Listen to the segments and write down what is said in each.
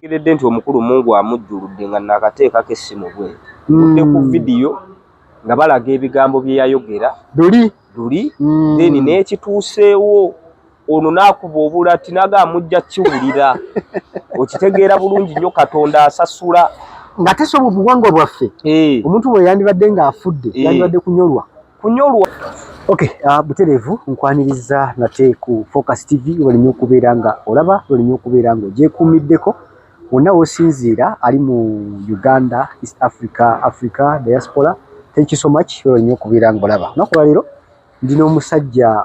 kiredde nti omukulu Mungu amujjuludde nga nakateeka kessimu bwe udde ku video nga balaga ebigambo bye yayogera luli then n'ekituuseewo ono nakuba obulati naga amujja kiwulira okitegeera bulungi nnyo Katonda asasula nga teso mu buwangwa bwaffe omuntu bwe yandibadde nga afudde yandibadde kunyolwa okay buterevu nkwaniriza nate ku Focus TV walimu okubeera nga olaba walimu okubeera nga ogyekuumiddeko wonna wosinziira ali mu Uganda, East Africa diaspora. Thank you so much walimu okubeera nga olaba nakuba leero ndina omusajja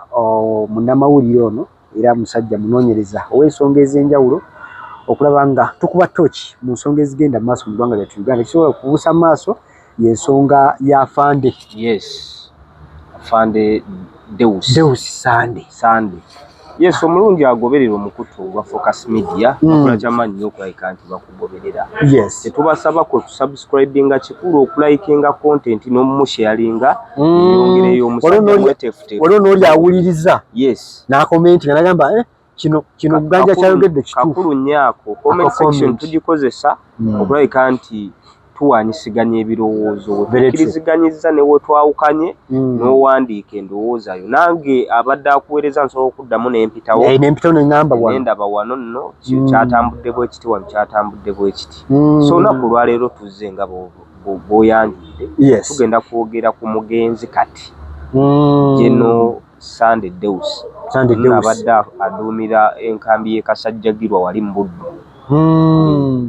munnamawulire ono era musajja munoonyereza ow'ensonga ez'enjawulo okulaba nga tukuba tochi mu nsonga ezigenda mu maaso mu ggwanga lyattu Uganda kisobola okubuusa maaso y'ensonga ya Afande. Yes. Afande Deus Sande. Yes, omulungi agoberera omukutu wa Focus Media akola kyamanyi okulayika nti bakugoberera. Yes. Tetubasaba ko subscribinga kikulu okulayikinga content n'omusharinga yongereyo omusajja tefute. Waliwo n'oli awuliriza. Yes. Na comment nga nagamba kino ganja kyayogedde kituufu. Kakulu nnyako comment section tugikozesa okulayika nti tuwanyisiganya ebirowoozo tukiriziganyizza ne wetwawukanye n'owandiika endowooza yo nange abadde akuweereza nsobola okuddamu n'empitawo n'engamba nendaba wano nno kyatambudde bwekiti wano kyatambudde bwekiti so olunaku lwaleero tuzze nga bw'oyanjudde tugenda kwogera ku mugenzi kati General Sande Deus abadde aduumira enkambi y'e Kasajjagirwa wali mu Buddu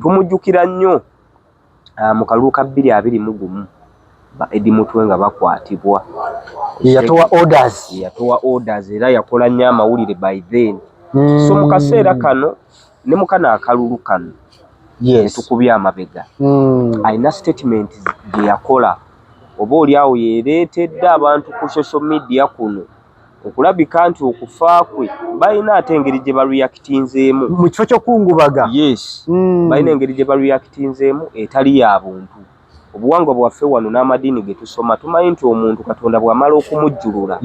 tumujjukira nnyo mu kalulu ka 2021 ba Eddie Mutwe nga bakwatibwa yatowa orders era yakola nnyo amawulire by then so mu kaseera kano ne mu kana akalulu kano tukubya amabega alina statement gye yakola oba oli awo yeereetedde abantu ku social media kuno okulabika nti okufa kwe balina ate engeri gye bareactinzeemu mu kifo ky'okungubaga. Yes. Balina engeri gye bareactinzeemu etali ya buntu. Obuwangwa bwaffe wano n'amadiini ge tusoma tumanyi nti omuntu Katonda bw'amala okumujjulula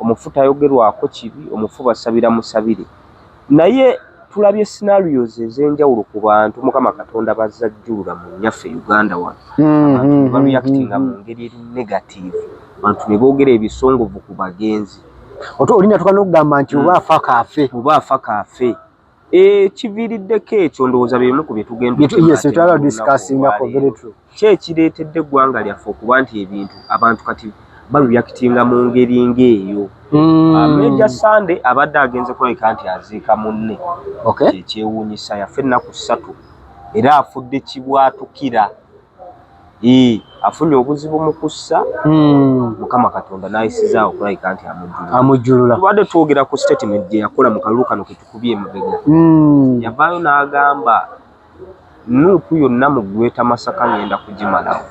omufu tayogerwako kibi, omufu basabira musabire. Naye tulabye scenarios ez'enjawulo ku bantu Mukama Katonda bazzajjulula mu nnyaffe Uganda wano. Abantu bareactinga mu ngeri eri negative. Abantu ne boogera ebisongovu ku bagenzi. Olina tukana okugamba nti oba afa kaafe kiviiriddeko ekyo ndowooza bimu ku bye tugenda kyekireetedde eggwanga lyaffe okuba nti ebintu abantu kati bareactinga mu ngeri ng'eyo. Major Sande abadde agenze kulabika nti aziika munne ekyewuunyisa yaffe ennaku 3 era afudde kibwatukira. Afunye obuzibu mu kussa Mukama Katonda n'ayisizaawo okulayika nti amujjulula. Tubadde twogera ku statement gye yakola mu kalulu kano ke tukubye emabega. Yavaayo n'agamba Nuupu yonna mu Greater Masaka ngenda kugimalawo.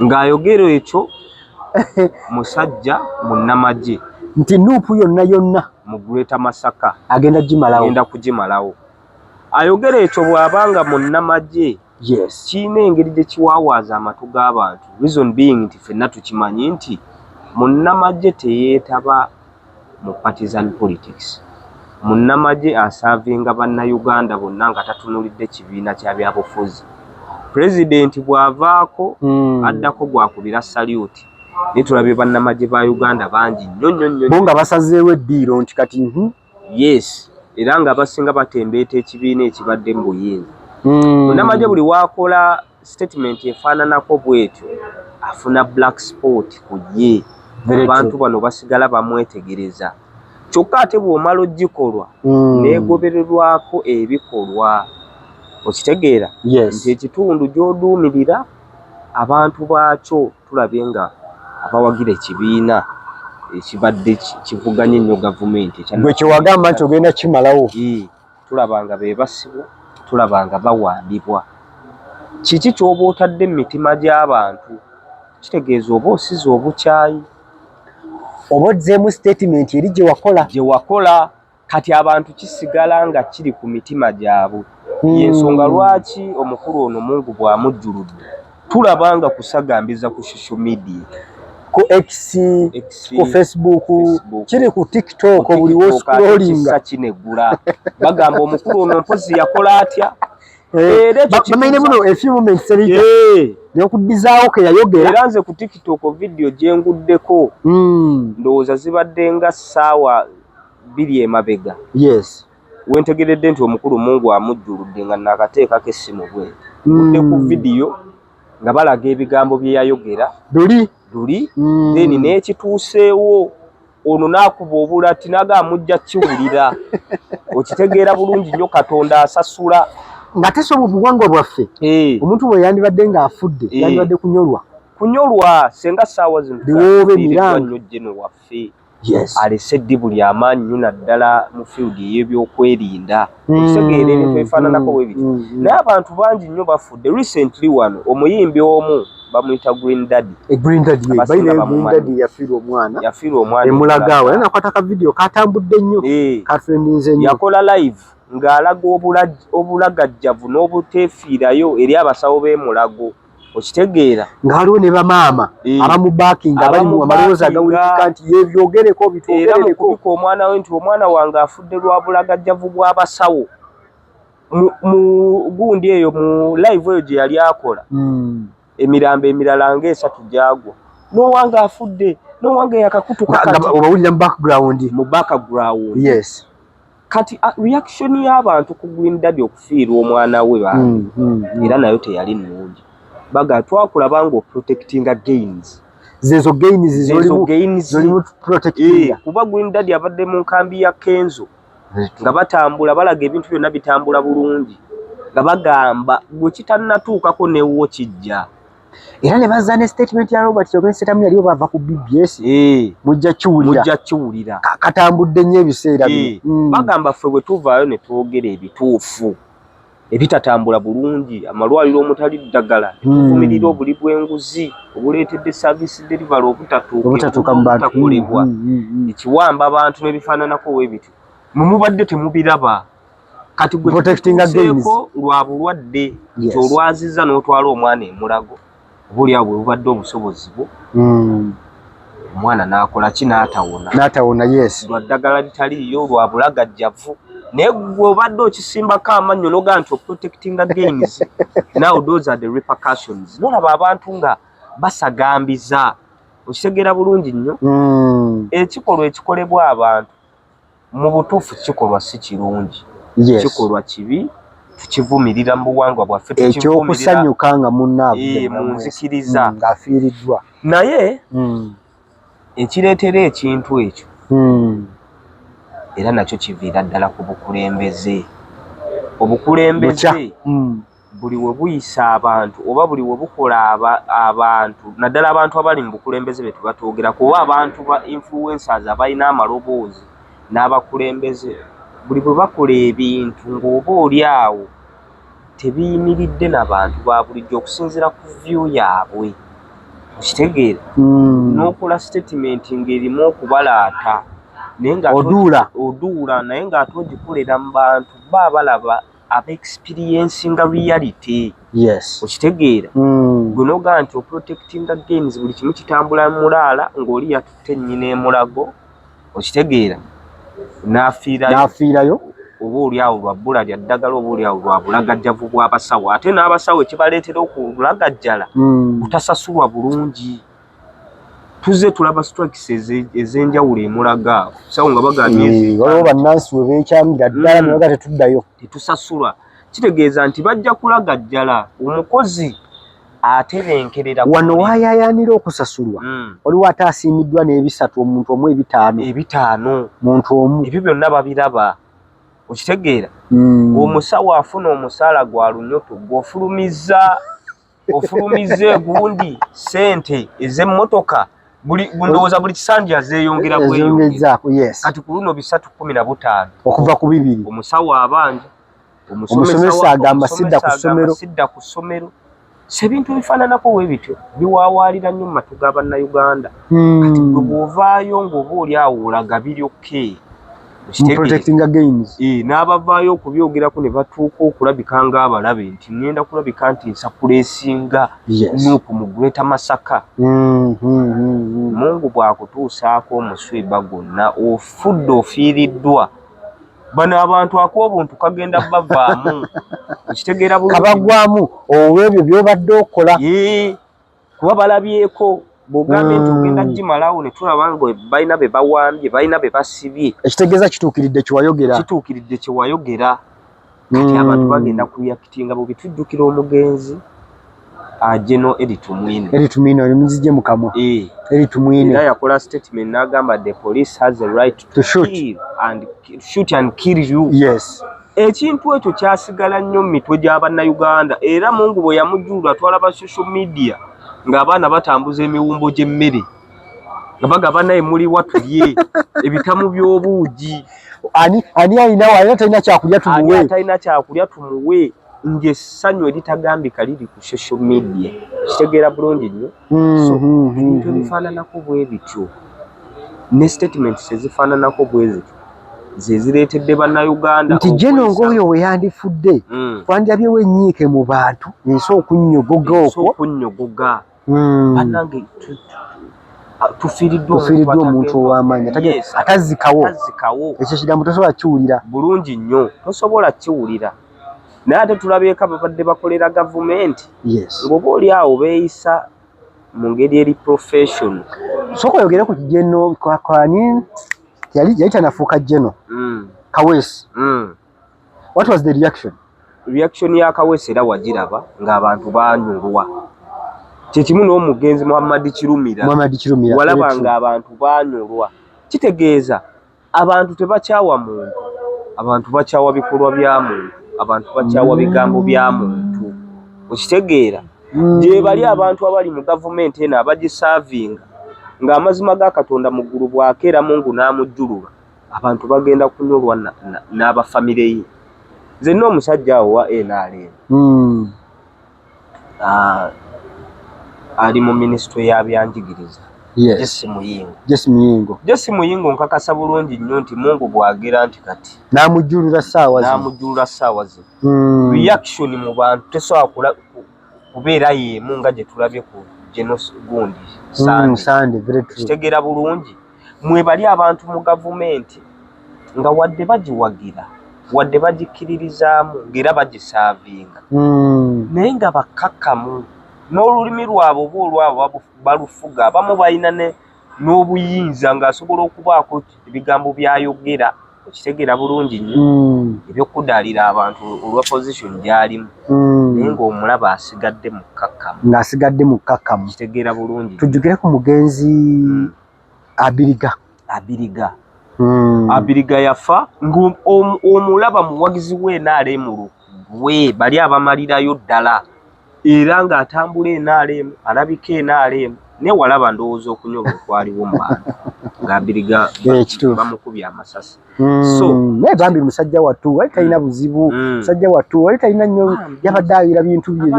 Ng'ayogera ekyo musajja munnamagye nti Nuupu yonna mu Greater Masaka agenda kugimalawo. Ayogera ekyo bw'abanga munnamagye kiina engeri gye kiwaawaaza amatu g'abantu. Reason being nti ffenna tukimanyi nti munnamagye teyeetaba mu partisan politics. Munnamagye asaavinga bannayuganda bonna nga tatunulidde kibiina kya byabufuzi. Pulezidenti bw'avaako addako gwakubira salute. Naye tulabye bannamagye ba Uganda bangi nnyo bo nga basazeewo eddiiro nti kati yes era nga basinga batembeeta ekibiina ekibadde mu buyinza. Munnamagye buli waakola statement efaananako bw'etyo afuna black spot ku ye. Abantu bano basigala bamwetegereza. Kyokka ate bw'omala ogikolwa neegobererwako ebikolwa. Okitegeera nti ekitundu gy'oduumirira abantu baakyo tulabye nga abawagira ekibiina ekibadde kivuganya ennyo gavumenti gwe kyewagamba nti ogenda kimalawo. Tulaba nga be basibwa, tulaba nga bawambibwa. Kiki ky'oba otadde mu mitima gy'abantu? Kitegeeza oba osize obukyayi oba odzeemu statement eri gye wakola kati abantu kisigala nga kiri ku mitima gyabwe. Y'ensonga lwaki omukulu ono Mungu bw'amujjuludde tulaba nga kusagambiza ku social media ku X ku Facebook kiri ku TikTok buli wo scrolling kinegula bagamba omukulu ono mpozi yakola atya bamaine muno a few moments n'okudizaawo ke yayogera era nze ku TikTok video gye nguddeko ndowooza zibadde nga ssaawa 2 emabega yes wentegeredde nti omukulu Mungu amujjuludde nga nakateekako essimu bwe ngudde ku video nga balaga ebigambo bye yayogera luli then n'ekituuseewo ono n'akuba obulati naga amujja kiwulira okitegeera bulungi nnyo Katonda asasula nga teso mu buwangwa bwaffe omuntu bwe yandibadde ng'afudde yandibadde kunyolwa senga ssaawa zino nnyo jeno waffe alese eddibu ly'amaanyi nnyo naddala mu field y'ebyokwerinda okitegeera ebintu ebifaananako bwe biti naye abantu bangi nnyo bafudde recently wano omuyimbi omu bamuyita Green Daddy yafiirwa omwana emulagaawo era nakwata ka video katambudde nnyo katrendinze nnyo yakola live ng'alaga obulagajjavu n'obuteefiirayo eri abasawo b'emulago okitegeera nga waliwo ne bamaama abamu baakinga bali mu amalowoozi agawulikika nti yebyogereko bitwogereko era mukubika omwana we nti omwana wange afudde lwa bulagajjavu bw'abasawo mu gundi eyo mu live eyo gye yali akola emirambo emirala ng'esatu gyagwa n'owange afudde n'owange yakakutuka obawulira mu background yes kati reaction y'abantu ku Green Daddy okufiirwa omwana we bantu era nayo teyali nnungi baga twakulaba nga protecting gains zezo gains zolimu protecting kuba Green Daddy abadde mu nkambi ya Kenzo nga batambula balaga ebintu byonna bitambula bulungi nga bagamba gwe kitannatuukako newo kijja era ne bazana statement ya Robert Kyagulanyi Ssentamu yaliyo bava ku BBS mujja kiwulira katambudde nnyo ebiseera bagamba ffe bwe tuvaayo ne twogera ebituufu ebitatambula bulungi amalwaliro omutali ddagala tuvumirira obuli bw'enguzi obuleetedde service delivery obutatuuka mu bantu ekiwamba abantu n'ebifaananako webityo mumubadde temubiraba kati gwe lwa bulwadde nti olwaziza n'otwala omwana emulago obulyawo bwe bubadde obusobozi bwo omwana n'akola ki n'atawona yes lwa ddagala litaliiyo lwa bulagajjavu naye gwe obadde okisimbako amannyo noga nti protecting gains now those are the repercussions nolaba abantu nga basagambiza okitegeera bulungi nnyo ekikolwa ekikolebwa abantu mu butuufu kikolwa si kirungi kikolwa kibi tukivumirira mu buwangwa bwaffe ekyokusanyuka nga munnaabwe munzikiriza ng'afiiriddwa naye ekireetera ekintu ekyo era nakyo kiviira ddala ku bukulembeze buli we buyisa abantu oba buli we bukola abantu naddala abantu abali mu bukulembeze be tubatoogera kuba abantu ba influencers abalina amaloboozi n'abakulembeze buli bwe bakola ebintu ng'oba oli awo tebiyimiridde n'abantu ba bulijjo okusinziira ku view yaabwe okitegeera n'okola statement ng'erimu okubalaata naye nga oduula naye ng'ate ogikolera mu bantu ba balaba aba experience nga reality okitegeera gwe noga nti protecting gains buli kimu kitambula mulaala ng'oli yatutte nnyina emulago okitegeera n'afiirayo oba oli awo lwa bbula lya ddagala oba oli awo lwa bulagajjavu bw'abasawo ate n'abasawo ekibaleetera okulagaajjala butasasulwa bulungi tuze tulaba strikes ez'enjawulo emulaga sawo nga bagambye waliwo bannansi we beekyamira ddala nebaga tetuddayo tetusasulwa kitegeeza nti bajja kulagajjala omukozi atebenkerera wano waayayaanira okusasulwa waliwo ate asiimiddwa n'ebisatu omuntu omu ebitaano muntu omu ebyo byonna babiraba okitegeera omusawo afuna omusaala gwa lunyoto gw'ofulumizza egundi sente ez'emmotoka ndowooza buli kisanja azeeyongera kati ku luno 315 okuva ku 2 omusawo abanja omusomesa agamba sidda ku ssomero sebintu ebifaananako we bityo biwaawaalira nnyo mu matu ga bannayuganda kati gwe bw'ovaayo ng'oba oli awo olaga biryokke protecting against n'abavaayo okubyogerako ne batuuka okulabika ng'abalabe nti ngenda kulabika nti nsapuleesinga Nuupu mu Greater Masaka. Mungu bw'akutuusaako omuswiba gwonna ofudde ofiiriddwa. Bano abantu ak'obuntu kagenda bavaamu okitegeera bulungi kabagwamu olw'ebyo by'obadde okola kuba balabyeko bw'ogambye nti ogenda gimalawo ne tulaba nga balina be bawambye balina be basibye ekitegeeza kituukiridde kye wayogera kati abantu bagenda kuyakitinga bubi. Tujjukira omugenzi General Eric Tumwine oli muzije mu kamwa Eric Tumwine era yakola statement n'agamba the police has the right to shoot and kill you. Ekintu ekyo kyasigala nnyo mu mitwe gy'Abannayuganda era Mungu bwe yamujjula atwala social media ng'abaana batambuza emiwumbo gy'emmere nga bagabana emuli watulye ebitamu by'obuugi ani alina wali talina kyakulya tumuwe ng'essanyu eritagambika liri ku social media. Kitegeera bulungi nnyo. Ebintu ebifaananako bwe bityo ne statements ezifaananako bwe zityo ze zireetedde Bannayuganda nti General ng'oyo we yandifudde twandyabyeo ennyiike mu bantu ensi okunnyogoga bannange tufiiriddwa omuntu ow'amaanyi atazikawo ekyo kigambo tosobola kiwulira bulungi nnyo tosobola kiwulira naye ate tulabeeko babadde bakolera gavumenti ng'oba oli awo beeyisa mu ngeri eri profession. Sooka oyogere ku General kwani yali tanafuuka General Kaweesi. What was the reaction ya Kaweesi era wagiraba ng'abantu baanyulwa kyekimu n'omugenzi Muhammad Kirumira walaba ng'abantu baanyulwa. Kitegeeza abantu tebakyawa muntu, abantu bakyawa bikolwa bya muntu, abantu bakyawa bigambo bya muntu. Okitegeera gye bali abantu abali mu gavumenti eno abagisaavinga ng'amazima ga Katonda mu ggulu bw'akeera Mungu n'amujjulula abantu bagenda kunyolwa n'abafamire ye. Nze n'omusajja awo wa NRM ali mu minisitule y'abyanjigiriza Jesse Muyingo nkakasa bulungi nnyo nti Mungu bw'agera nti kati n'amujjulula ssaawa ze reaction mu bantu tesobola kubeera y'emu nga gye tulabye ku General gundi Sande. Kitegeera bulungi mwe bali abantu mu gavumenti nga wadde bagiwagira wadde bagikkiririzaamu ng'era bagisaavinga naye nga bakkakkamu n'olulimi lwabwe oba olwabo balufuga abamu balina n'obuyinza ng'asobola okubaako ebigambo byayogera. Okitegeera bulungi nnyo ebyokudaalira abantu olwa position gy'alimu naye ng'omulaba asigadde mu kkakkamu. Kitegeera bulungi. Tujjukire ku mugenzi Abiriga yafa ng'omulaba muwagizi we NRM lwe bali abamalirayo ddala era ng'atambula NRM alabika NRM ne walaba ndowooza okunyolwa okwaliwo mu bantu ng'Abiriga bamukubye amasasi. Naye bambi musajja wattu wali talina buzibu, musajja wattu wali talina nnyo yabadde abeera bintu bye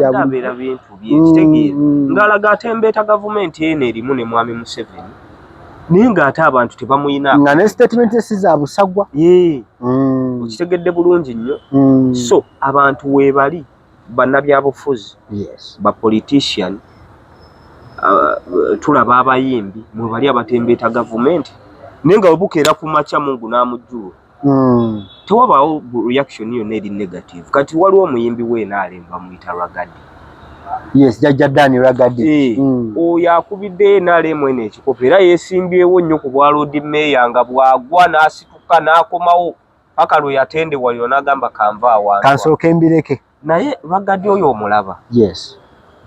kitegeera ng'alaga atembeeta gavumenti eno erimu ne Mwami Museveni naye ng'ate abantu tebamuyina nga ne statement esi za busagwa. Okitegedde bulungi nnyo. So abantu weebali bannabyabufuzi ba politician tulaba abayimbi mwe bali abatembeeta gavumenti naye nga webukeera ku makya Mungu n'amujjula tewabaawo reaction yonna eri negative. Kati waliwo omuyimbi we NRM bamuyita Ragadi. Jjajja Dani Ragadi. Oyo akubidde NRM eno ekikopo era yeesimbyewo nnyo ku bwa Lord Mayor nga bw'agwa n'asituka n'akomawo paka lwe yatendebwa n'agamba kanva awantu kansooka embireke. Naye Ragadi oyo omulaba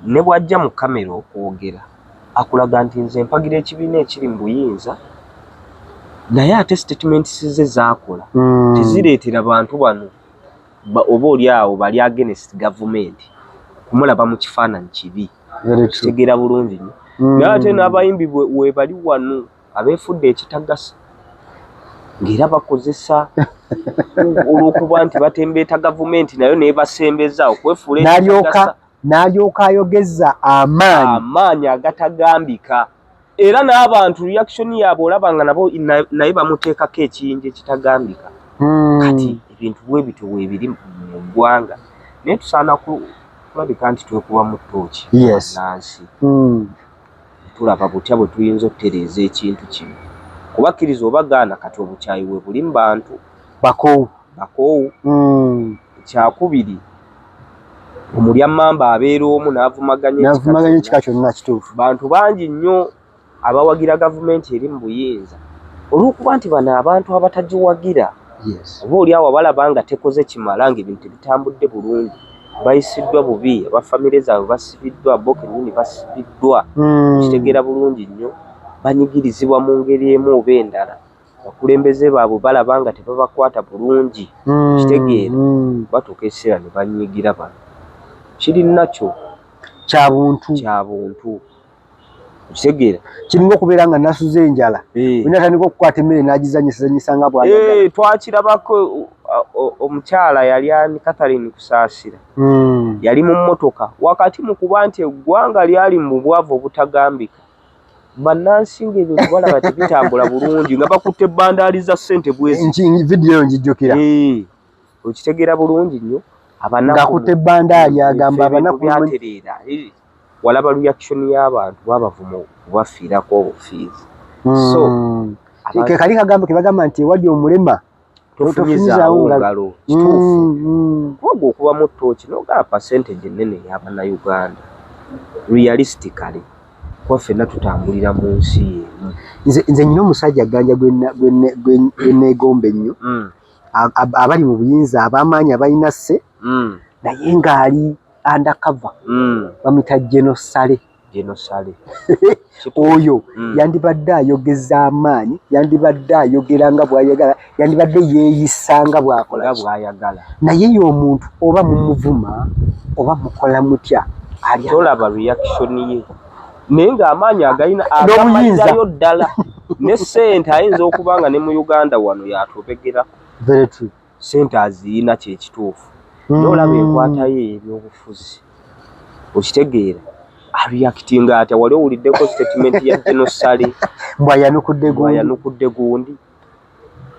ne bw'ajja mu kamera okwogera akulaga nti nze mpagira ekibiina ekiri mu buyinza naye ate statements ze zaakola tezireetera bantu bano oba oli awo bali against government kumulaba mu kifaananyi kibi. Kitegeera bulungi nnyo. Naye ate n'abayimbi we bali wano abeefudde ekitagasa ng'era bakozesa olw'okuba nti batembeeta gavumenti nayo neebasembeza okwefuula ekitagasa n'alyoka ayogeza amaanyi agatagambika era n'abantu reaction yabo olabanga nabo naye bamuteekako ekiyinja ekitagambika. Kati ebintu bwe bityo weebiri mu ggwanga naye tusaana kulabika nti twekuba mu ttooki nansi tulaba butya bwe tuyinza okutereeza ekintu kino kubakkiriza obagaana kati obukyayi we buli mu bantu bakoowu. Ekyakubiri omulya mmamba abeera omu n'avumaganya ekika kyonna kituufu. Bantu bangi nnyo abawagira gavumenti eri mu buyinza olw'okuba nti bano abantu abatagiwagira oba oli awo balaba nga tekoze kimala ng'ebintu tebitambudde bulungi bayisiddwa bubi abafamire zaabwe basibiddwa bo kennyini basibiddwa kitegeera bulungi nnyo banyigirizibwa mu ngeri emu oba endala abakulembeze baabwe balaba nga tebabakwata bulungi kitegeera batuuka ekiseera ne banyigira bano kiri nakyo kya buntu kitegeera kiringa okubeera nga nasuze enjala natandika okukwata emmere n'agizanyisazanyisa nga bwagala. Twakirabako omukyala yali ani Catherine Kusaasira yali mu mmotoka wakati mu kuba nti eggwanga lyali mu bwavu obutagambika bannansi ng'ebintu balaba tebitambula bulungi nga bakutte ebbandaali za ssente bwezi vidiyo njijjukira okitegeera bulungi nnyo ng'akutte ebbandaali agamba abanaku byatereera walaba reaction y'abantu babavuma kubafiirako obufiizi so kali kagambo ke bagamba nti ewali omulema tofunyizaawo ngalo kituufu kuba okuba mu ttooki n'ogaba percentage ennene y'Abannayuganda realistically kuba ffenna tutambulira mu nsi y'emu. Nze nnina omusajja ganja gwe neegomba ennyo abali mu buyinza ab'amaanyi abalina sse naye ng'ali undercover bamuyita Genosale. Oyo yandibadde ayogeza amaanyi yandibadde ayogera nga bw'ayagala yandibadde yeeyisa nga bw'ayagala naye y'omuntu oba mumuvuma oba mukola mutya tolaba reaction ye naye ng'amaanyi agalina agamalirayo ddala ne ssente ayinza okuba nga ne mu Uganda wano yatobegera ssente aziyina kyekituufu n'olaba enkwata ye ebyobufuzi okitegeera areactinga atya wali owuliddeko statement ya Genosale mbwayanukudde gundi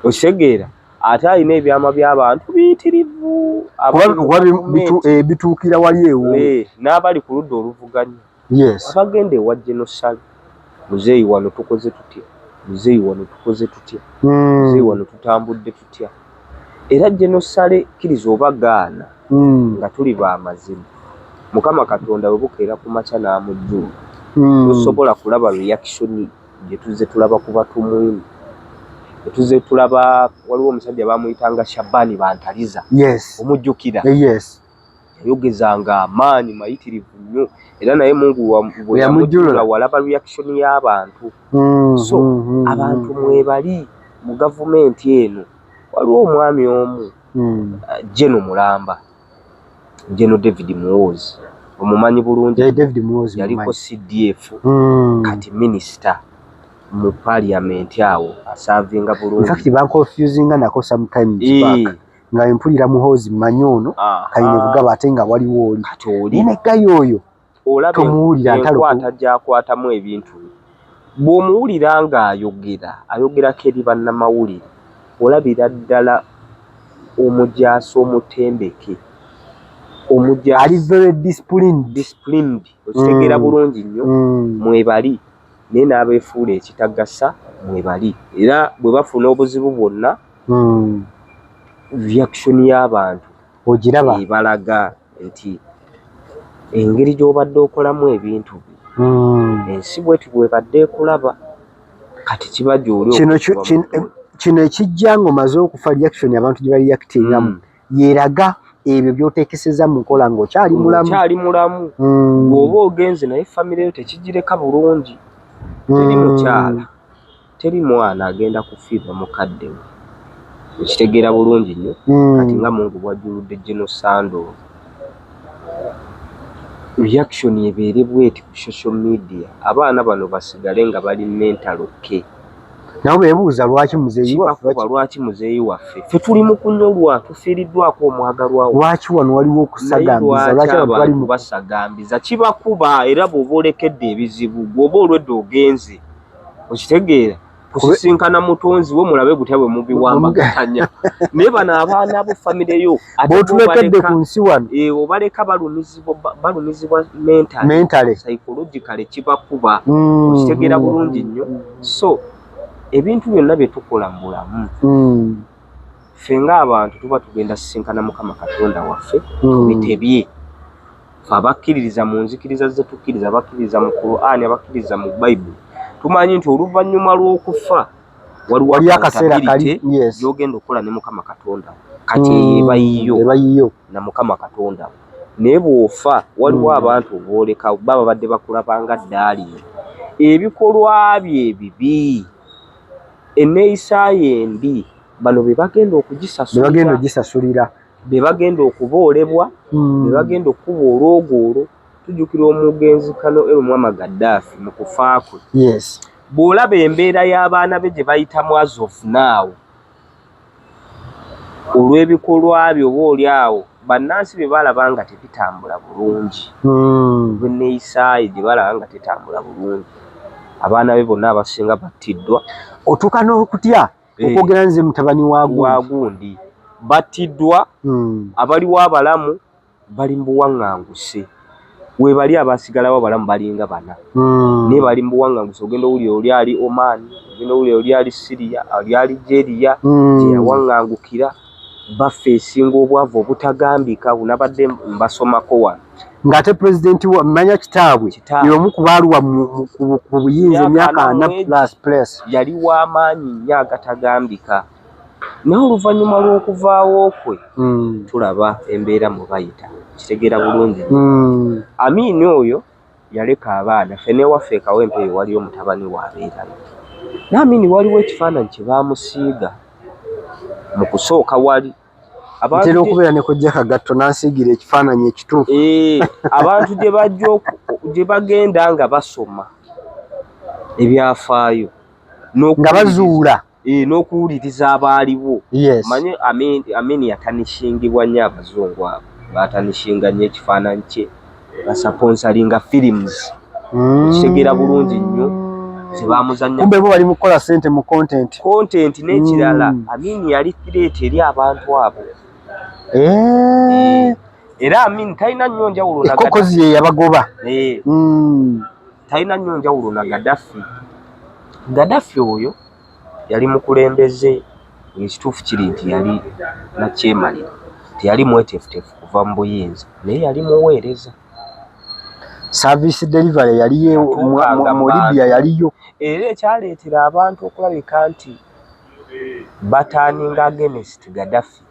okitegeera ate alina ebyama by'abantu biyitirivu bituukira wali ewo n'abali ku ludda oluvuganya abagenda ewa Genosale muzeeyi wano tukoze tutya muzeeyi wano tukoze tutya muzeeyi wano tutambudde tutya era Genosale kkiriza oba gaana nga tuli b'amazima Mukama Katonda bwe bukeera ku makya n'amujjula tosobola kulaba reaction gye tuzze tulaba ku batumwini gye tuzze tulaba waliwo omusajja baamuyitanga Shabani Bantaliza omujjukira yayogezanga amaanyi mayitirivu nnyo era naye Mungu bwe yamujjula walaba reaction y'abantu so abantu mwebali mu gavumenti eno waliwo omwami omu Jeno Mulamba Jeno David Muhoozi omumanyi bulungi yaliko CDF kati minisita mu parliament awo asavinga bulungi. In fact bankonfusinga nako sometimes back nga empulira Muhoozi manyi ono kayine kugaba ate nga waliwo oli ne kayoyo tomuwulira enkwata gyakwatamu ebintu bw'omuwulira nga ayogerako eri bannamawulire olabira ddala omujaasi omutendeke ali very disciplined okitegeera bulungi nnyo mwebali naye n'abeefuula ekitagasa mwebali era bwe bafuna obuzibu bwonna reaction y'abantu ogiraba ebalaga nti engeri gy'obadde okolamu ebintu ensi bweti bwebadde ekulaba kati kiba gy'oli kino ekijja ng'omaze okufa reaction abantu gye bareactingamu yeeraga ebyo by'oteekeseza mu nkola ng'okyali mulamu bw'oba ogenze naye famire yo tekigireka bulungi teri mukyala teri mwana agenda kufiirwa mukadde we ekitegeera bulungi nnyo kati nga Mungu bw'ajjuludde Genosale reaction ebeere bweti ku social media abaana bano basigale nga bali mentalo ke nabo beebuuza lwaki muzeeyi waffe ffe tuli mu kunyolwa tufiiriddwako omwagalwawo lwaki wano waliwo okusagambiza lwaki abantu basagambiza kibakuba era bw'oba olekedde ebizibu bw'oba olwedde ogenze okitegeera kusisinkana mutonzi wo mulabe gutya bwe mubi wambagatanya naye bano abaana bo famire yo botulekedde ku nsi wano obaleka balumizibwa mentally psychologically kibakuba okitegeera bulungi nnyo so ebintu byonna bye tukola mu bulamu ffe ng'abantu tuba tugenda sisinkana mukama katonda waffe tubitebye fe abakkiririza mu nzikiriza ze tukkiriza abakkiririza mu Qur'ani abakkiririza mu Bayibuli tumanyi nti oluvannyuma lw'okufa waliwo akaseera kali gy'ogenda okukola ne mukama katonda kati eba yiyo na mukama katonda naye bw'ofa waliwo abantu booleka baba badde bakulabanga ddaali ebikolwa bye ebibi enneeyisa ye embi bano be bagenda okugisasulira be bagenda okuboolebwa be bagenda okukuba olwogoolo tujjukira omugenzi Kano Muammar Gaddafi mu kufa kwe bw'olaba embeera y'abaana be gye bayitamu as of now olw'ebikolwa bye oba oli awo bannansi bye balaba nga tebitambula bulungi olw'enneeyisa ye gye balaba nga tetambula bulungi abaana be bonna abasinga battiddwa otuuka n'okutya okwogera nze mutabani wa gundi battiddwa abaliwo abalamu bali mu buwaŋŋanguse we bali abasigalawo abalamu balinga bana naye bali mu buwaŋŋanguse ogenda owulira oli ali Oman ogenda owulira oli ali Syria oli Algeria gye yawaŋŋangukira bafeesinga obwavu obutagambika bunabadde mbasomako wano ng'ate pulezidenti manya kitaabwe y'omu ku baaluwa mu buyinza emyaka 4+ yali w'amaanyi nnyo agatagambika naye oluvannyuma lw'okuvaawo kwe tulaba embeera mwe bayita kitegeera bulungi Amini oyo yaleka abaana ffe n'ewaffe e Kawempe eyo waliyo mutabani waabeerayo n'Amini waliwo ekifaananyi kye baamusiiga mu kusooka wali ntera okubeera ne kojja Kagatto n'ansiigira ekifaananyi ekituufu abantu gye bagenda nga basoma ebyafaayo nga bazuula n'okuwuliriza abaaliwo manye Amini yatanishingibwa nnyo abazungu abo baatanishinga nnyo ekifaananyi kye basaponsalinga films kitegeera bulungi nnyo zebamuzanya kumbe bo bali mu kukola ssente mu content n'ekirala Amini yali threat eri abantu abo era Amini talina nnyo njawulo na Kokozi ye yabagoba talina nnyo njawulo na Gaddafi oyo yali mukulembeze ekituufu kiri nti yali nakyemalira teyali mweteefuteefu kuva mu buyinza naye yali muweereza service delivery yaliyo mu Libya yaliyo era ekyaleetera abantu okulabika nti bataninga against Gaddafi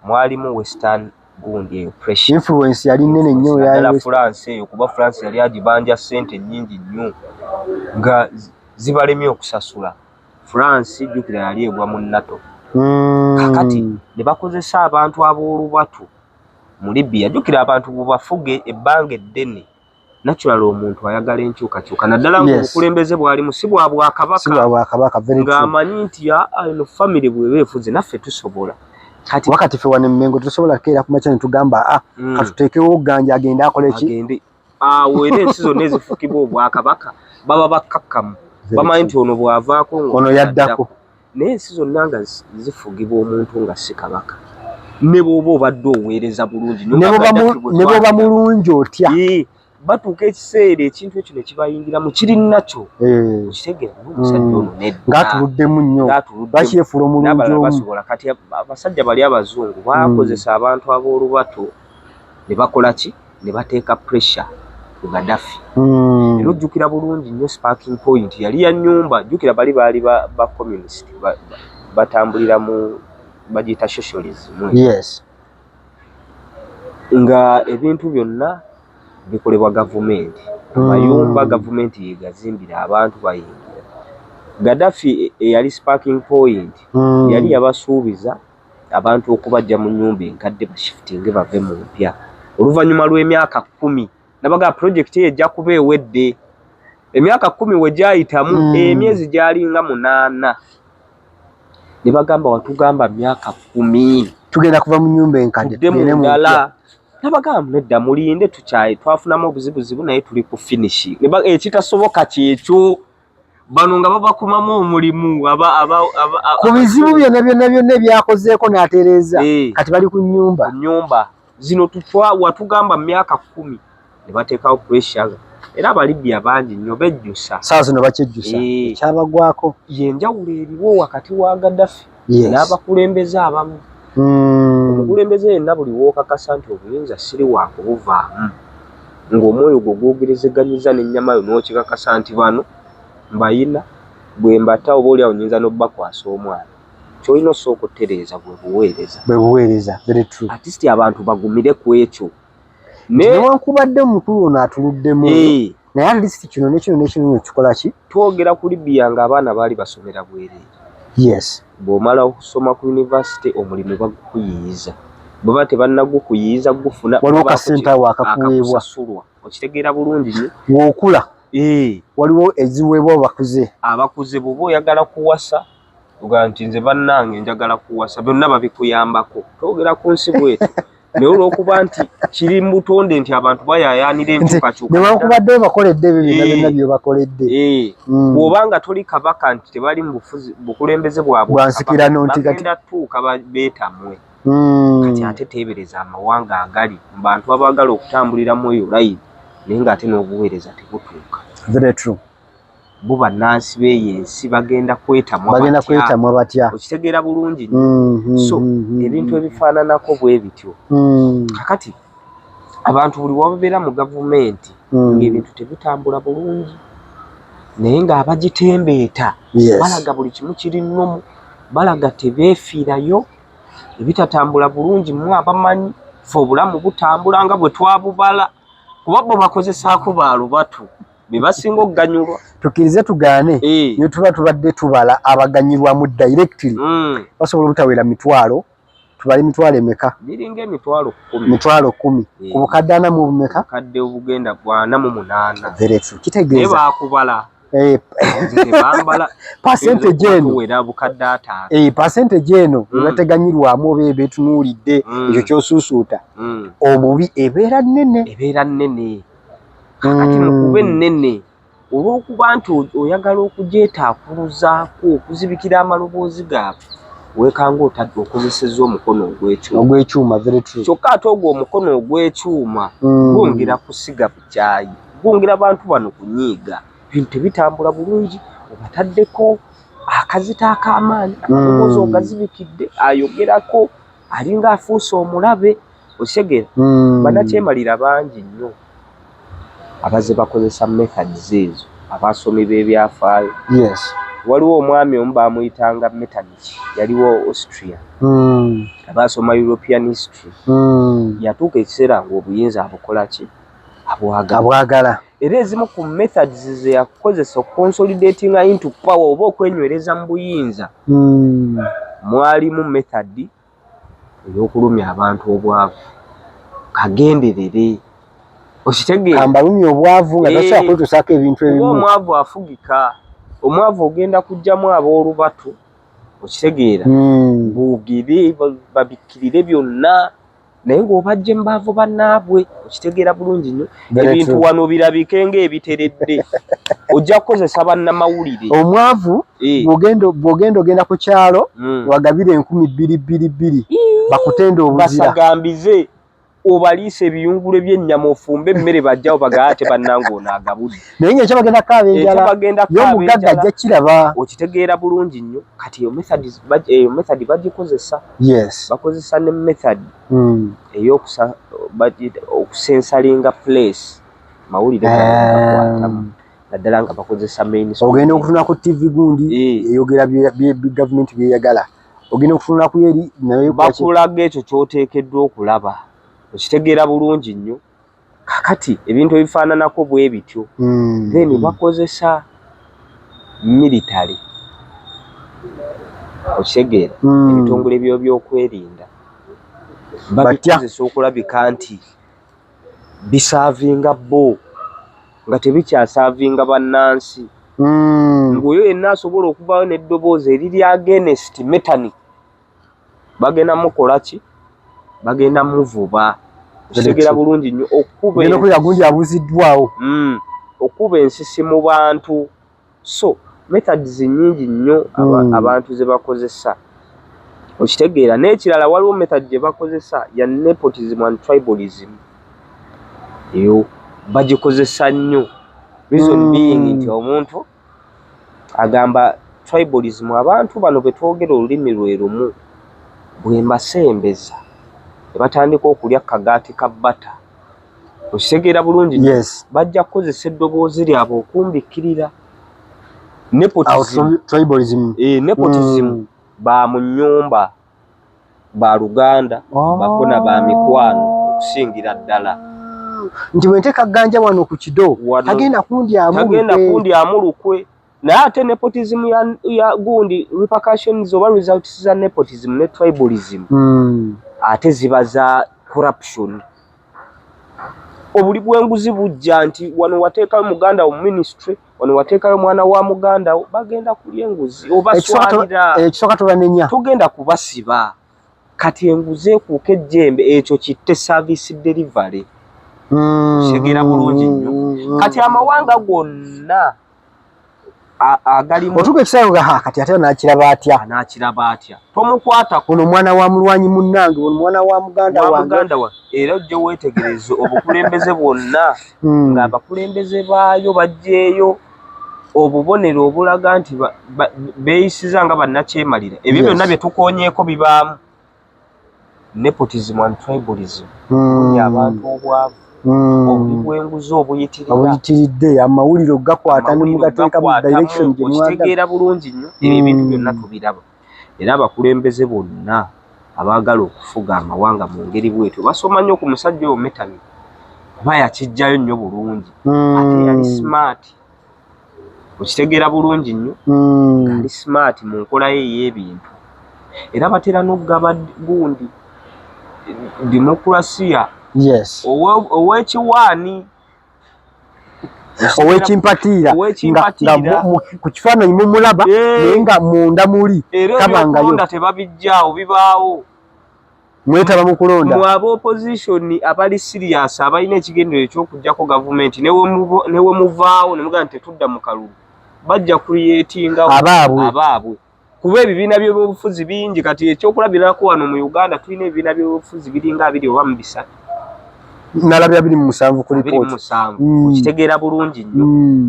mwalimu Western gundi eyo pressure influence yali nene nnyo ya France eyo kuba France yali agibanja ssente nnyingi nnyo nga zibalemye okusasula France jjukira yali egwa mu NATO kakati ne bakozesa abantu ab'olubatu mu Libya jjukira abantu bubafuge ebbanga eddene natural omuntu ayagala enkyukakyuka naddala ng'obukulembeze bwali mu si bwa Bwakabaka ng'amanyi nti eno family bwebeefuze naffe tusobola kati wakati ffe wano Mmengo tusobola keera ku makya ne tugamba katuteekewo Ganja agende akole ki era ensi zonna ezifukibwa Obwakabaka baba bakkakkamu bamanyi nti ono bw'avaako ono yaddako naye ensi zonna nga zifugibwa omuntu nga si kabaka ne bw'oba obadde oweereza bulungi ne bw'oba mulungi otya batuuka ekiseera ekintu ekyo ne kibayingira mu kiri nakyo okitegeera omusajja ono nedda ng'atuluddemu nnyo bakyefuula omulungi basobola kati abasajja bali abazungu bakozesa abantu ab'olubato ne bakola ki ne bateeka pressure ku Gaddafi era ojjukira bulungi nnyo sparking point yali ya nnyumba jjukira baali ba communist batambulira mu bagiyita socialism nga ebintu byonna bikolebwa gavumenti amayumba gavumenti yegazimbira abantu bayingira Gaddafi eyali sparking point yali yabasuubiza abantu okubajja mu nnyumba enkadde bashiftinge bave mu mpya oluvannyuma lw'emyaka 10 nabaga project ejja kuba ewedde emyaka 10 we gyayitamu emyezi gyalinga 8 ne bagamba watugamba myaka 10 tugenda kuva mu nnyumba enkadde tugende mu ddala nabagamba nedda mulinde tukyaye twafunamu obuzibuzibu naye tuli ku finishi ekitasoboka kyekyo bano nga babakumamu omulimu ku bizibu byonna ebyakozeeko n'atereeza kati bali ku nnyumba zino watugamba myaka 10 ne bateekawo pressure era abalibya bangi nnyo bejjusa saa zino bakyejjusa ekyabagwako yenjawulo eriwo wakati wa Gaddafi n'abakulembeze abamu omukulembeze yenna buli wookakasa nti obuyinza siri wakubuvaamu ng'omwoyo gwo gwogerezeganyiza n'ennyama yo n'okikakasa nti bano mbayina bwe mbata oba oliawo nyinza n'obakwasa omwana kyolina osooka ottereeza bwe buweereza very true artist abantu bagumire ku ekyo newankubadde omukulu ono atuluddemu naye atleast kino nekino kikola ki twogera ku Libya ng'abaana baali basomera bwereere yes bw'omala okusoma ku university omulimu bagukuyiyiza bweba tebannagukuyiyiza gufuna waliwo kasente awo akakuweebwa okitegeera bulungi nnyo w'okula waliwo eziweebwa abakuze bw'oba oyagala kuwasa ogaa nti nze bannange njagala kuwasa byonna babikuyambako twogera ku nsi bwetu naye olw'okuba nti kiri mu butonde nti abantu bayaayaanira enkyukakyuka newankubadde bakoledde ebyo byonna byebakoledde bw'oba nga toli kabaka nti tebali mu bukulembeze bwabwe bwansikirano nti bagenda tuuka beetamwe kati ate teebereza amawanga agali mu bantu abaagala okutambuliramu eyo layini naye ng'ate n'obuweereza tebutuuka very true bo bannansi b'ensi bagenda kwetamwa batya okitegeera bulungi so ebintu ebifaananako bwe bityo kakati abantu buli wababeera mu gavumenti ng'ebintu tebitambula bulungi naye ng'abagitembeeta balaga buli kimu kiri nnomu balaga tebeefiirayo ebitatambula bulungi mu abamanyi fe obulamu butambula nga bwe twabubala kuba bo bakozesaako baalubatu be basinga okuganyulwa tukkirize tugaane iyo tubadde tubala abaganyirwamu directly basobola obutawera mitwalo tubale mitwalo emeka biringa emitwalo 10 ku bukadde 4 mu bumeka kadde obugenda 48 very true kitegeeza bakubala percentage eno ebateganyirwamu oba ebetunuulidde ekyo kyosuusuuta obubi ebeera nnene kakati mukube nnene olw'okuba nti oyagala okugyetaakuluzaako okuzibikira amaloboozi gaabwe weekanga otadde okozeseza omukono ogw'ekyuma very true kyokka ate ogwo omukono ogw'ekyuma gwongera kusiga bukyayi gwongera abantu bano kunyiiga bintu tebitambula bulungi obataddeko akazita ak'amaanyi amaloboozi ogazibikidde ayogerako alinga afuuse omulabe okitegeera bannakyemalira bangi nnyo abaze bakozesa methods ezo abasomi b'ebyafaayo waliwo omwami omu baamuyitanga Metternich yaliwo Austria abaasoma European history yatuuka ekiseera ng'obuyinza abukola ki abwagala era ezimu ku methods ze yakozesa okukonsolidatinga into power oba okwenywereza mu buyinza mwalimu method ey'okulumya abantu obwavu kagenderere okitegeera ambalumya obwavu nga tasobola kwetuusaako ebintu ebimu omwavu afugika omwavu ogenda kujjamu ab'olubatu okitegeera buugire babikkirire byonna naye ng'obajje mu baavu bannaabwe okitegeera bulungi nnyo ebintu wano birabike ng'ebiteredde ojja kukozesa bannamawulire omwavu bw'ogenda ogenda ku kyalo wagabire 2,222 bakutenda obuzira basagambize obaliisa ebiyungulu by'ennyama ofumbe emmere bajjawo bagaate bannange ono agabudde naye ng'ekyo bagenda kaaba enjala y'omugagga ajja kiraba okitegeera bulungi nnyo kati eyo method bagikozesa bakozesa ne method ey'okusensalinga place mawulire gakwatamu naddala nga bakozesa ogenda okufuna ku TV gundi eyogera gavumenti byeyagala ogenda okufuna ku eri naye bakulaga ekyo ky'oteekeddwa okulaba okitegeera bulungi nnyo kakati ebintu ebifaananako bwe bityo then bakozesa military okitegeera ebitongole by'okwerinda babikozesa okulabika nti bisaavinga bo nga tebikyasaavinga bannansi ng'oyo yenna asobola okuvaayo n'eddoboozi eriri against Metternich bagenda mukola ki bagenda muvuba okitegeera bulungi nnyo okuba yagundi abuziddwawo okuba ensisi mu bantu so methods nyingi nnyo abantu ze bakozesa okitegeera n'ekirala waliwo method gye bakozesa ya nepotism and tribalism eyo bagikozesa nnyo reason being nti omuntu agamba tribalism abantu bano betwogera olulimi lwe lumu bwe mbasembeza ne batandika okulya kagaati ka bata okitegeera bulungi bajja kukozesa eddoboozi lyabwe okumbikkirira tribalism nepotism ba munyumba ba Luganda bakona ba mikwano okusingira ddala nti wenteka ganja wano ku kido tagenda kundi amulukwe naye ate nepotism ya gundi repercussions oba results za nepotism ne tribalism ate ziba za corruption obuli bwenguzi bujja nti wano wateekayo muganda mu ministry wano wateekayo mwana wa muganda bagenda kulya enguzi obaswalira ekisoka tobanenya tugenda kubasiba kati enguzi ekuuka ejjembe ekyo kitte service delivery segera bulungi nnyo kati amawanga gonna agalimu otuka ekisayo ga kati ate nakiraba atya tomukwata kuno mwana wa mulwanyi munnange ono mwana wa muganda wa era ojje weetegereze obukulembeze bwonna ng'abakulembeze baayo bajjeeyo obubonero obulaga nti beeyisiza nga bannakyemalira ebyo byonna bye tukoonyeeko bibaamu nepotism and tribalism abantu obwavu obuli bwenguzi obuyitiridde amawulire gakwata ne mugateeka mu direction gye okitegeera bulungi nnyo ebintu byonna tubiraba era abakulembeze bonna abaagala okufuga amawanga mu ngeri bwetyo basoma nnyo ku musajja oyo Metami kuba yakijjayo nnyo bulungi ate yali smart okitegeera bulungi nnyo ali smart mu nkola ye ey'ebintu era batera n'okugaba gundi demokrasiya owekiwaani owekimpatiira ku kifaananyi mumulaba naye nga munda muli tabangayo tebabijjaawo bibaawo mwetaba mu kulonda mu aba opposition abali serious abalina ekigendero eky'okugjako gavumenti ne we muvaawo ne mugamba tetudda mu kalulu bajja creatinga abaabwe kuba ebibiina by'ebyobufuzi bingi kati ekyokulabirako wano mu Uganda tulina ebibiina by'ebyobufuzi biringa 2 oba 3 nalabya 27 ku report okitegeera bulungi nnyo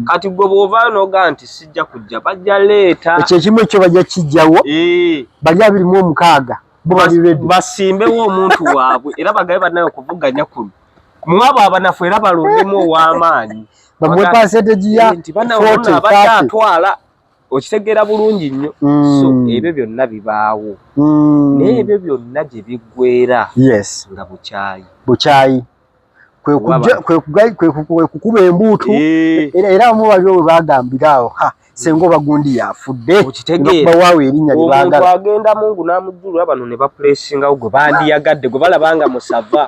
kati gwe bw'ovaayo n'ogamba nti sijja kujja bajja leeta ekyo ekimu ekyo bajja kijjawo bali 26 bo bali ready basimbewo omuntu waabwe era bagabe bannayo okuvuganya kuno mwabo abanafu era balondemu ow'amaanyi bamuwe percentage ya 40 abajja atwala okitegeera bulungi nnyo so ebyo byonna bibaawo naye ebyo byonna gye biggweera nga bukyayi kwe kukuba embuutu era mu bali bwe bagambiraawo senga obagundi yafudde okitegeera erinnya omuntu agenda mungu n'amujjulula bano ne bapulesingawo gwe bandiyagadde gwe balabanga musava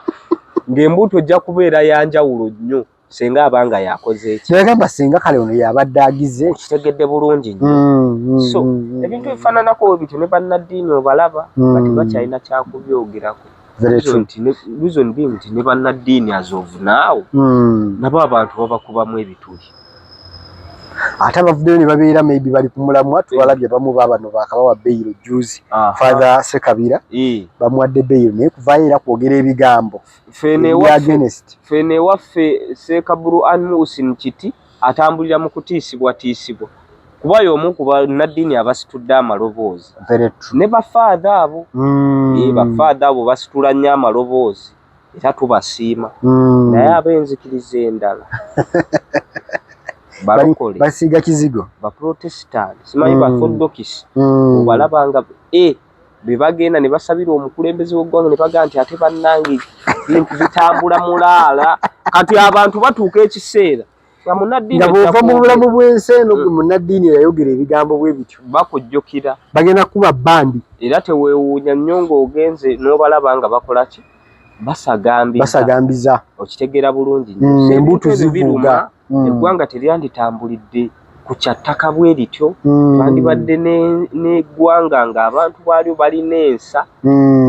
ng'embuutu ojja kubeera yanjawulo nnyo senga abanga yakoze eki bagamba senga kale ono yabadde agize kitegedde bulungi nnyo so ebintu ebifaananako bityo ne bannaddiini obalaba nga tebakyalina kyakubyogerako reason being nti ne bannaddiini as of now nabo abantu babakubamu ebituli ate abavuddeyo ne babeera maybe bali ku mulamwa tubalabye bamu babano bakabawa beyiro juzi Father Sekabira bamuwadde beyiro naye kuvaayo era kwogera ebigambo fene waffe Sekaburu Anmusin Kiti atambulira mu kutiisibwa kuba y'omu ku bannaddiini abasitudde amaloboozi ne bafaada abo bafaada abo basitula nnyo amaloboozi era tubasiima naye ab'enzikiriza endala balokole basiiga kizigo baprotestant simanyi bafodokisi obalabanga bwe bagenda ne basabira omukulembeze w'eggwanga ne bagamba nti ate bannange bintu bitambula mulaala kati abantu batuuka ekiseera nga bw'ova mu bulamu bw'ensi eno gwe munnaddiini yayogera ebigambo bwe bityo bakujjukira bagenda kuba bandi era teweewuunya nnyo ng'ogenze n'obalaba nga bakola ki basagambiza okitegeera bulungi nnyo embuutu zivuga eggwanga teryanditambulidde ku kyattaka bwe lityo bandibadde n'eggwanga ng'abantu baalyo balina ensa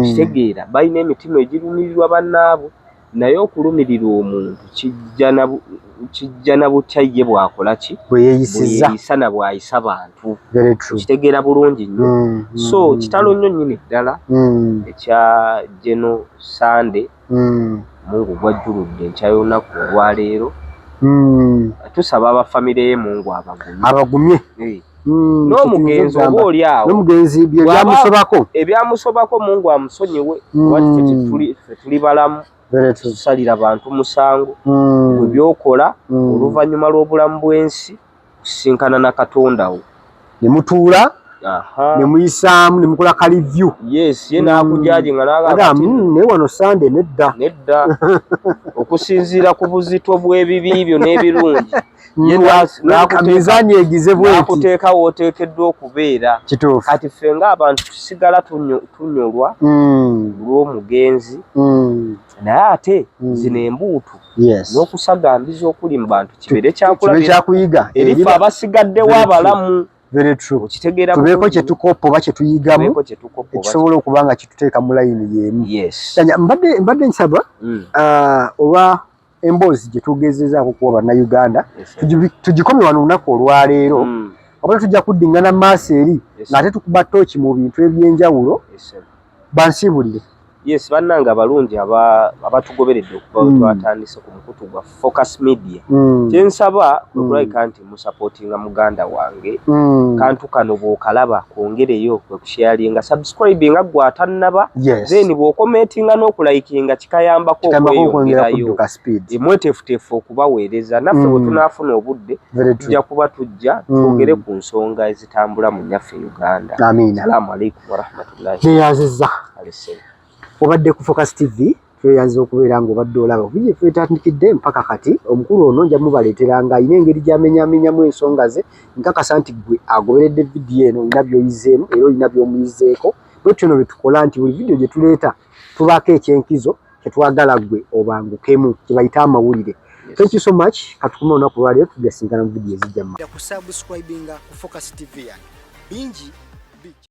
okitegeera balina emitima egirumirirwa bannaabwe naye okulumirira omuntu kijja kijjana butyaye bwakola ki bweyeyisa na bwayisa bantu kitegeera bulungi nnyo so kitalo nnyo nnyini ddala ekya Geno Sunday Mungu gwajjuludde ekyayolunaku olwaleero tusaba abafamire ye Mungu abagumye n'omugenzi oba oli awo ebyamusobako Mungu amusonyiwe lwaki tuli balamu tusalira bantu musango bwe byokola oluvannyuma lw'obulamu bw'ensi kusinkana na Katonda wo ne mutuula ne muyisaamu ne mukola ka review yes ye n'akujaji nga naye wano Sunday nedda okusinziira ku buzito bw'ebibi byo n'ebirungi mizani egize bweti nakuteeka wooteekeddwa okubeera kati ffe ng'abantu tusigala tunyolwa lw'omugenzi naye ate zino embuutu n'okusagambiza okuli mu bantu kibeere kyakuyiga erife abasigaddewo abalamu tubeeko kye tukopa oba kye tuyigamu ekisobola okuba nga kituteeka mu layini y'emu mbadde nsaba olwa emboozi gye tugezezaako kuba bannayuganda tugikomye wano olunaku olwaleero oba tujja kuddingana maaso eri ng'ate tukuba tooki mu bintu eby'enjawulo bansiibulire yes bannange abalungi abatugoberedde okuba twatandise ku mukutu gwa Focus Media kyensaba okulabika nti musupportinga muganda wange kantu kano bw'okalaba kwongereyo kwe kusharinga subscribinga gwatannaba then bw'okomentinga n'okulayikinga kikayambako okweyongerayo mweteefuteefu okubaweereza naffe bwe tunaafuna obudde tujja kuba tujja twogere ku nsonga ezitambula mu nnyaffe Uganda. Salaamu alaikum warahmatullahi. Obadde ku Focus TV tweyanze okubeera ng'obadde olaba bye twetandikidde mpaka kati omukulu ono nja mubaleeteranga ayina engeri gy'amenyaamenyamu ensonga ze nkakasa nti gwe agoberedde vidiyo eno olina by'oyizeemu era olina by'omuyizzeeko bwetyo no bye tukola nti buli vidiyo gye tuleeta tubaako ekyenkizo kyetwagala gwe obangukemu kye bayita amawulire. Thank you so much katukume olunaku lwaleero tujasinkana mu vidiyo ezijja mu. Kusubscribinga ku Focus TV bingi